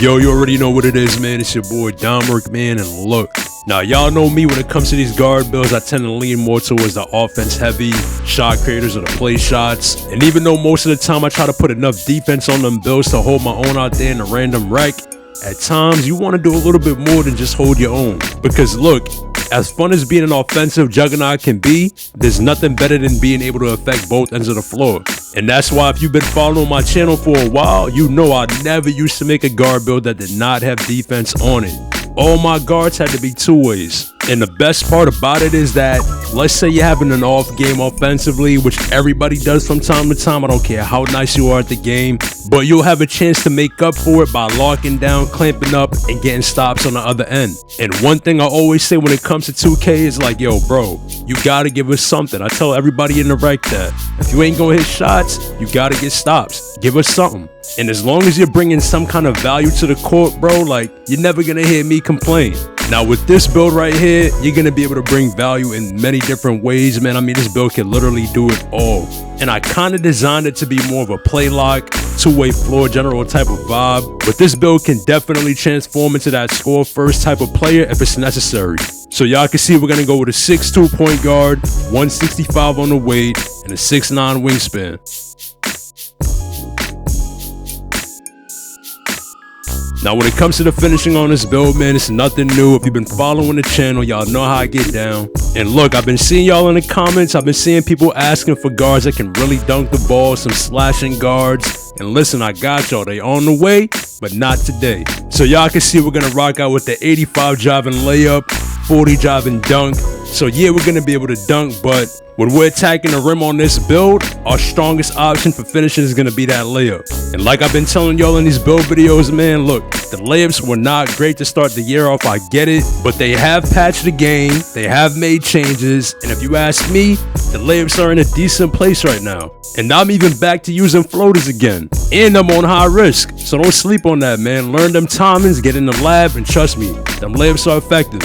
Yo, you already know what it is, man. It's your boy Domric, man, and look. Now, y'all know me when it comes to these guard builds, I tend to lean more towards the offense-heavy shot creators or the play shots. And even though most of the time I try to put enough defense on them builds to hold my own out there in a random wreck, at times you want to do a little bit more than just hold your own. Because look, as fun as being an offensive juggernaut can be, there's nothing better than being able to affect both ends of the floor. And that's why if you've been following my channel for a while, you know I never used to make a guard build that did not have defense on it. All my guards had to be two ways. And the best part about it is that, let's say you're having an off game offensively, which everybody does from time to time. I don't care how nice you are at the game, but you'll have a chance to make up for it by locking down, clamping up, and getting stops on the other end. And one thing I always say when it comes to 2K is like, yo, bro, you gotta give us something. I tell everybody in the rec that if you ain't gonna hit shots, you gotta get stops. Give us something. And as long as you're bringing some kind of value to the court, bro, like, you're never gonna hear me complain. Now with this build right here, you're gonna be able to bring value in many different ways, man. I mean, this build can literally do it all. And I kind of designed it to be more of a PLAYLOCK, two-way floor general type of vibe. But this build can definitely transform into that score first type of player if it's necessary. So y'all can see we're gonna go with a 6'2" point guard, 165 on the weight, and a 6'9" wingspan. Now when it comes to the finishing on this build, man, it's nothing new. If you've been following the channel, y'all know how I get down. And look, I've been seeing y'all in the comments. I've been seeing people asking for guards that can really dunk the ball, some slashing guards. And listen, I got y'all. They on the way, but not today. So y'all can see we're gonna rock out with the 85 driving layup, 40 driving dunk. So yeah, we're gonna be able to dunk, but when we're attacking the rim on this build, our strongest option for finishing is gonna be that layup. And like I've been telling y'all in these build videos, man, look, the layups were not great to start the year off, I get it, but they have patched the game, they have made changes, and if you ask me, the layups are in a decent place right now. And I'm even back to using floaters again, and I'm on high risk, so don't sleep on that, man. Learn them timings, get in the lab, and trust me, them layups are effective.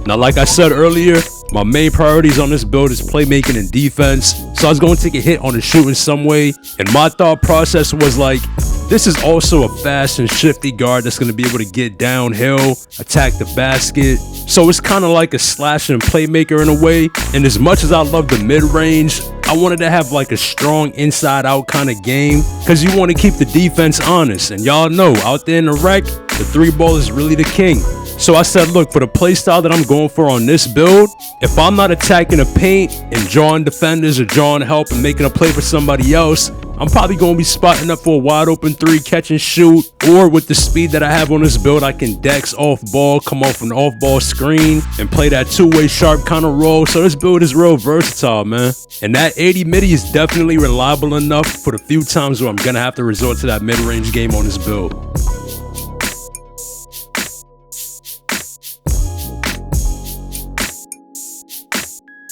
Now, like I said earlier, my main priorities on this build is playmaking and defense, so I was going to take a hit on the shooting some way, and my thought process was like, this is also a fast and shifty guard that's going to be able to get downhill, attack the basket, so it's kind of like a slash and playmaker in a way. And as much as I love the mid-range, I wanted to have like a strong inside-out kind of game, because you want to keep the defense honest, and y'all know, out there in the rec, the three ball is really the king. So I said, look, for the play style that I'm going for on this build, if I'm not attacking the paint and drawing defenders or drawing help and making a play for somebody else, I'm probably going to be spotting up for a wide open three, catch and shoot, or with the speed that I have on this build, I can dex off ball, come off an off ball screen, and play that two-way sharp kind of role. So this build is real versatile, man. And that 80 midi is definitely reliable enough for the few times where I'm going to have to resort to that mid-range game on this build.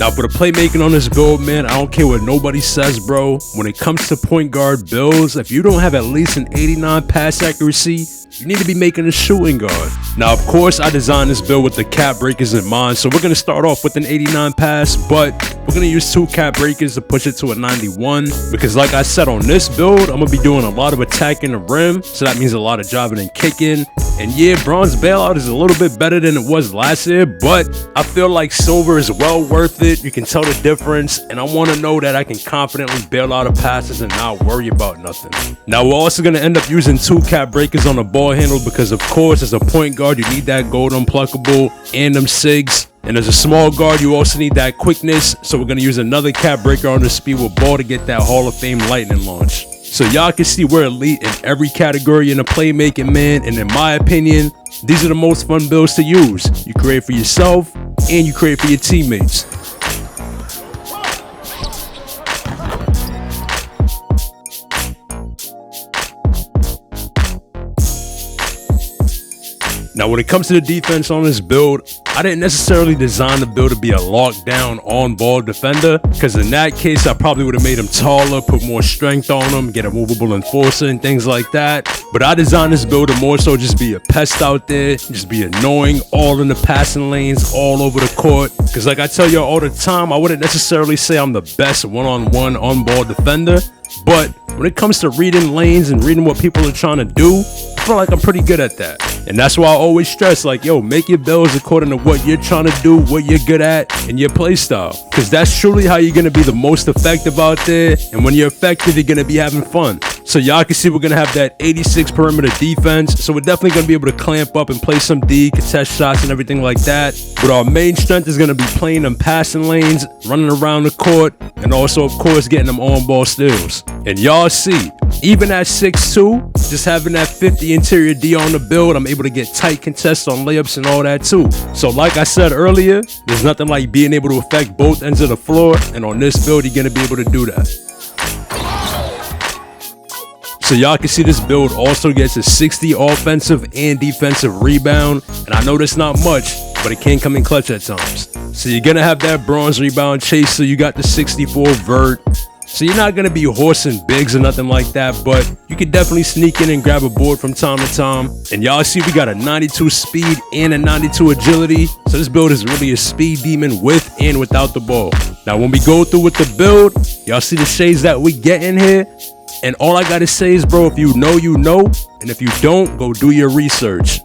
Now for the playmaking on this build, man, I don't care what nobody says, bro. When it comes to point guard builds, if you don't have at least an 89 pass accuracy, you need to be making a shooting guard. Now, of course, I designed this build with the cap breakers in mind, so we're going to start off with an 89 pass, but we're going to use 2 cap breakers to push it to a 91, because like I said, on this build, I'm going to be doing a lot of attacking the rim, so that means a lot of driving and kicking. And yeah, bronze bailout is a little bit better than it was last year, but I feel like silver is well worth it. You can tell the difference, and I want to know that I can confidently bail out of passes and not worry about nothing. Now, we're also going to end up using 2 cap breakers on the ball handle, because of course, as a point guard, you need that gold unpluckable and them SIGs. And as a small guard, you also need that quickness, so we're going to use another cap breaker on the speed with ball to get that Hall of Fame lightning launch. So y'all can see we're elite in every category in the playmaking, man, and in my opinion, these are the most fun builds to use. You create for yourself, and you create for your teammates. Now, when it comes to the defense on this build, I didn't necessarily design the build to be a lockdown on-ball defender, because in that case, I probably would have made him taller, put more strength on him, get a movable enforcer and things like that. But I designed this build to more so just be a pest out there, just be annoying, all in the passing lanes, all over the court. Because like I tell y'all all the time, I wouldn't necessarily say I'm the best one-on-one on-ball defender, but when it comes to reading lanes and reading what people are trying to do, I feel like I'm pretty good at that. And that's why I always stress, like, yo, make your builds according to what you're trying to do, what you're good at, and your play style. Because that's truly how you're going to be the most effective out there. And when you're effective, you're going to be having fun. So y'all can see we're going to have that 86 perimeter defense. So we're definitely going to be able to clamp up and play some D, contest shots and everything like that. But our main strength is going to be playing them passing lanes, running around the court, and also, of course, getting them on-ball steals. And y'all see, even at 6'2", just having that 50 interior D on the build, I'm able to get tight contests on layups and all that too. So like I said earlier, there's nothing like being able to affect both ends of the floor, and on this build, you're going to be able to do that. So y'all can see this build also gets a 60 offensive and defensive rebound, and I know that's not much, but it can come in clutch at times. So you're gonna have that bronze rebound chase, so you got the 64 vert. So you're not gonna be horsing bigs or nothing like that, but you can definitely sneak in and grab a board from time to time. And y'all see we got a 92 speed and a 92 agility. So this build is really a speed demon with and without the ball. Now when we go through with the build, y'all see the shades that we get in here. And all I gotta say is, bro, if you know, you know. And if you don't, go do your research.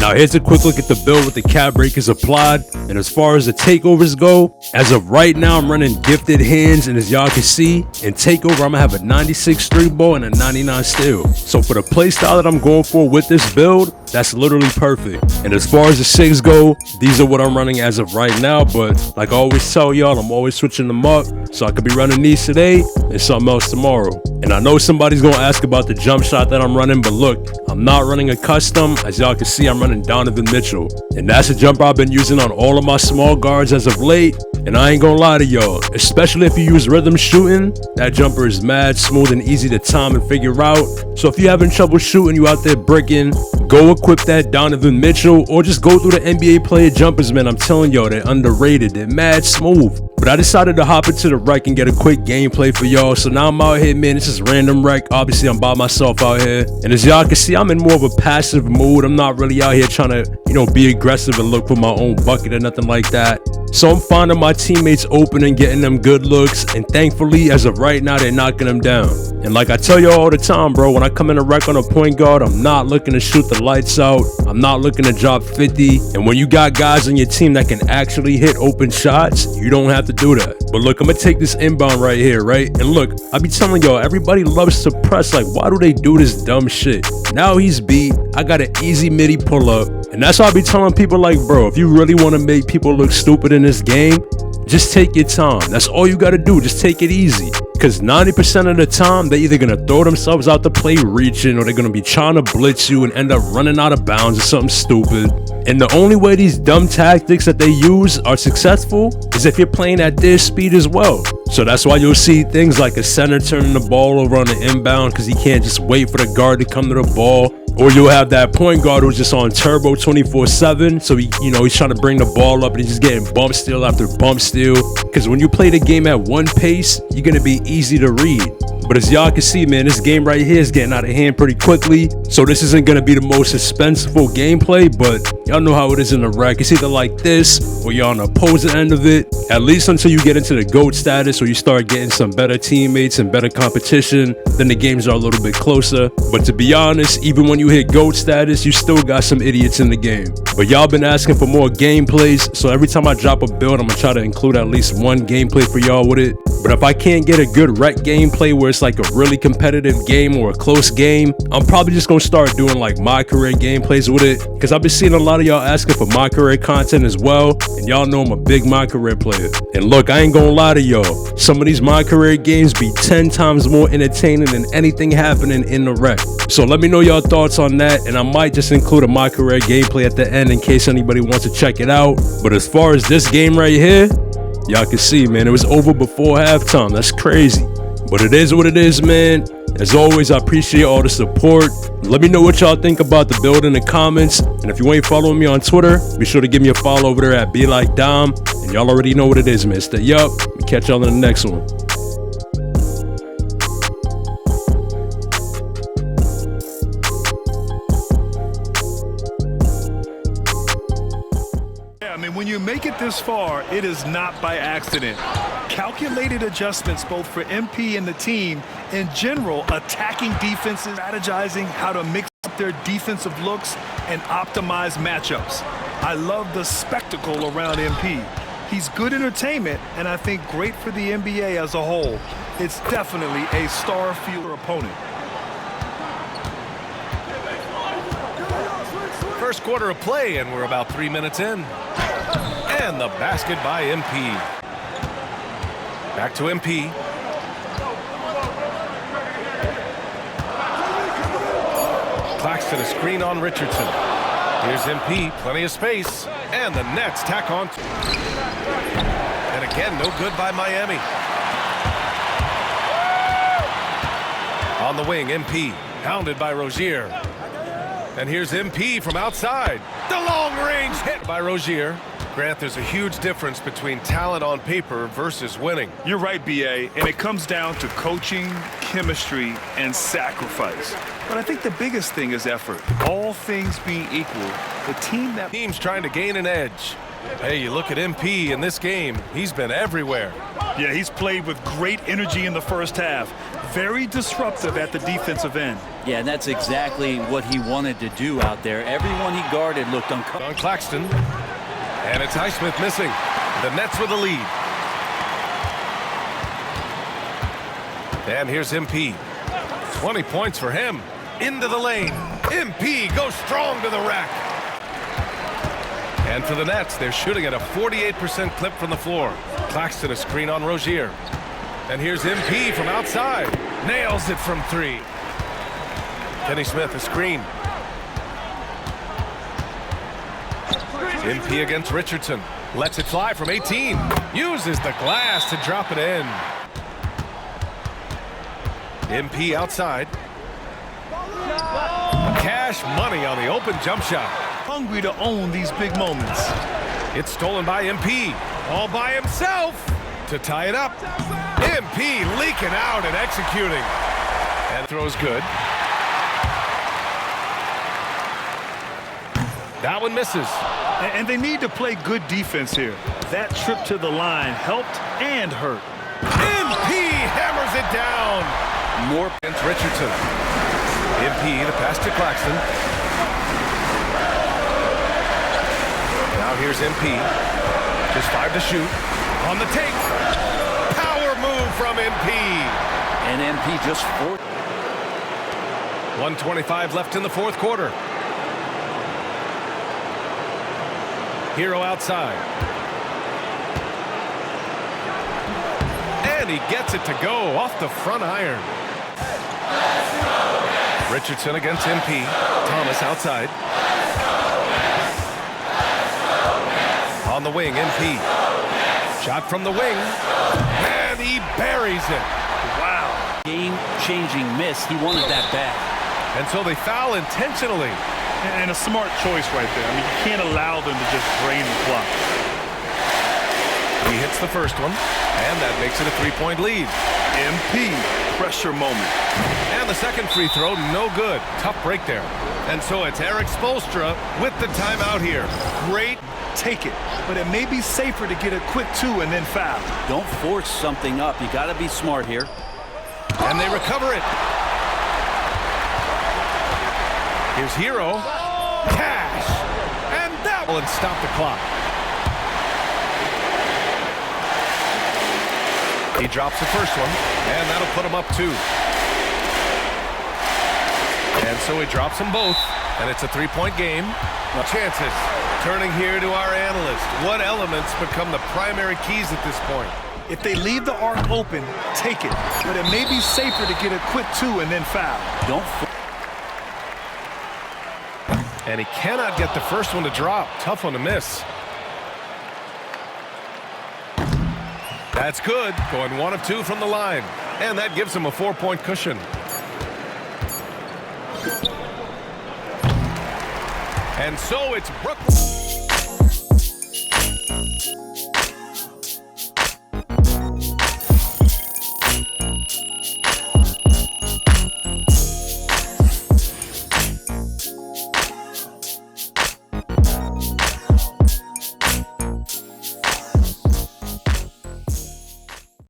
Now here's a quick look at the build with the cap breakers applied. And as far as the takeovers go, as of right now, I'm running gifted hands. And as y'all can see, in takeover, I'm gonna have a 96 street ball and a 99 steal. So for the play style that I'm going for with this build, that's literally perfect. And as far as the SIGs go, these are what I'm running as of right now. But like I always tell y'all, I'm always switching them up. So I could be running these today and something else tomorrow. And I know somebody's gonna ask about the jump shot that I'm running, but look, I'm not running a custom. As y'all can see, I'm running Donovan Mitchell. And that's a jumper I've been using on all of my small guards as of late. And I ain't gonna lie to y'all, especially if you use rhythm shooting, that jumper is mad smooth and easy to time and figure out. So if you're having trouble shooting, you out there bricking, go equip that Donovan Mitchell, or just go through the NBA player jumpers, man. I'm telling y'all, they're underrated. They're mad smooth. But I decided to hop into the rec and get a quick gameplay for y'all. So now I'm out here, man. This is random rec. Obviously, I'm by myself out here. And as y'all can see, I'm in more of a passive mood. I'm not really out here trying to, you know, be aggressive and look for my own bucket or nothing like that. So I'm finding my teammates open and getting them good looks. And thankfully, as of right now, they're knocking them down. And like I tell y'all all the time, bro, when I come in a rec on a point guard, I'm not looking to shoot the lights out. I'm not looking to drop 50. And when you got guys on your team that can actually hit open shots, you don't have to do that. But look, I'm gonna take this inbound right here, right? And look, I be telling y'all, everybody loves to press. Like, why do they do this dumb shit? Now he's beat. I got an easy midi pull up. And that's why I be telling people, like, bro, if you really want to make people look stupid in this game, just take your time. That's all you got to do. Just take it easy. Because 90% of the time, they're either going to throw themselves out the play reaching, or they're going to be trying to blitz you and end up running out of bounds or something stupid. And the only way these dumb tactics that they use are successful is if you're playing at their speed as well. So that's why you'll see things like a center turning the ball over on the inbound because he can't just wait for the guard to come to the ball. Or you'll have that point guard who's just on turbo 24/7. So he's trying to bring the ball up and he's just getting bump steal after bump steal. Because when you play the game at one pace, you're going to be easy to read. But as y'all can see, man, this game right here is getting out of hand pretty quickly. So this isn't going to be the most suspenseful gameplay, but y'all know how it is in the rec. It's either like this or you're on the opposing end of it. At least until you get into the GOAT status or you start getting some better teammates and better competition, then the games are a little bit closer. But to be honest, even when you hit GOAT status, you still got some idiots in the game. But y'all been asking for more gameplays, so every time I drop a build, I'm going to try to include at least one gameplay for y'all with it. But if I can't get a good rec gameplay where it's like a really competitive game or a close game, I'm probably just gonna start doing like MyCareer gameplays with it, because I've been seeing a lot of y'all asking for MyCareer content as well, and y'all know I'm a big MyCareer player. And look, I ain't gonna lie to y'all, some of these MyCareer games be 10 times more entertaining than anything happening in the rec. So let me know y'all thoughts on that, and I might just include a MyCareer gameplay at the end in case anybody wants to check it out. But as far as this game right here, y'all can see, man, it was over before halftime. That's crazy. But it is what it is, man. As always, I appreciate all the support. Let me know what y'all think about the build in the comments. And if you ain't following me on Twitter, be sure to give me a follow over there at BeLikeDom. And y'all already know what it is, man. Stay up. We catch y'all in the next one. When you make it this far, it is not by accident. Calculated adjustments both for MP and the team in general, attacking defenses, strategizing how to mix up their defensive looks and optimize matchups. I love the spectacle around MP. He's good entertainment and I think great for the NBA as a whole. It's definitely a star-fielder opponent. First quarter of play, and we're about 3 minutes in. And the basket by MP. Back to MP. Claxton, a screen on Richardson. Here's MP, plenty of space. And the Nets tack on. And again, no good by Miami. On the wing, MP, hounded by Rozier. And here's MP from outside. The long-range hit by Rozier. Grant, there's a huge difference between talent on paper versus winning. You're right, BA, and it comes down to coaching, chemistry, and sacrifice. But I think the biggest thing is effort. All things being equal, the team's trying to gain an edge. Hey, you look at MP in this game, he's been everywhere. Yeah, he's played with great energy in the first half. Very disruptive at the defensive end. Yeah, and that's exactly what he wanted to do out there. Everyone he guarded looked uncomfortable. On Claxton. And it's Highsmith missing. The Nets with the lead. And here's MP. 20 points for him. Into the lane. MP goes strong to the rack. And for the Nets, they're shooting at a 48% clip from the floor. Claxton, a screen on Rozier. And here's MP from outside. Nails it from three. Kenny Smith, a screen. MP against Richardson. Lets it fly from 18. Uses the glass to drop it in. MP outside. Cash money on the open jump shot. Hungry to own these big moments. It's stolen by MP. All by himself to tie it up. MP leaking out and executing. And throws good. That one misses. And they need to play good defense here. That trip to the line helped and hurt. MP hammers it down. More against Richardson. MP, the pass to Claxton. Now here's MP. Just 5 to shoot. On the take. Power move from MP. And MP just 1:25 left in the fourth quarter. Hero outside. And he gets it to go off the front iron. Richardson against MP. Thomas outside. On the wing, MP. Shot from the wing. And he buries it. Wow. game-changing miss. He wanted that back. And so they foul intentionally. And a smart choice right there. I mean, you can't allow them to just drain the clock. He hits the first one, and that makes it a three-point lead. MP, pressure moment. And the second free throw, no good. Tough break there. And so it's Eric Spoelstra with the timeout here. Great. Take it, but it may be safer to get a quick two and then foul. Don't force something up. You got to be smart here. And they recover it. Here's Hero. Cash. And that will stop the clock. He drops the first one, and that'll put him up 2. And so he drops them both, and it's a three-point game. Chances. Turning here to our analyst. What elements become the primary keys at this point? If they leave the arc open, take it. But it may be safer to get a quick two and then foul. Don't. And he cannot get the first one to drop. Tough one to miss. That's good. Going 1 of 2 from the line. And that gives him a 4-point cushion. And so it's Brooklyn.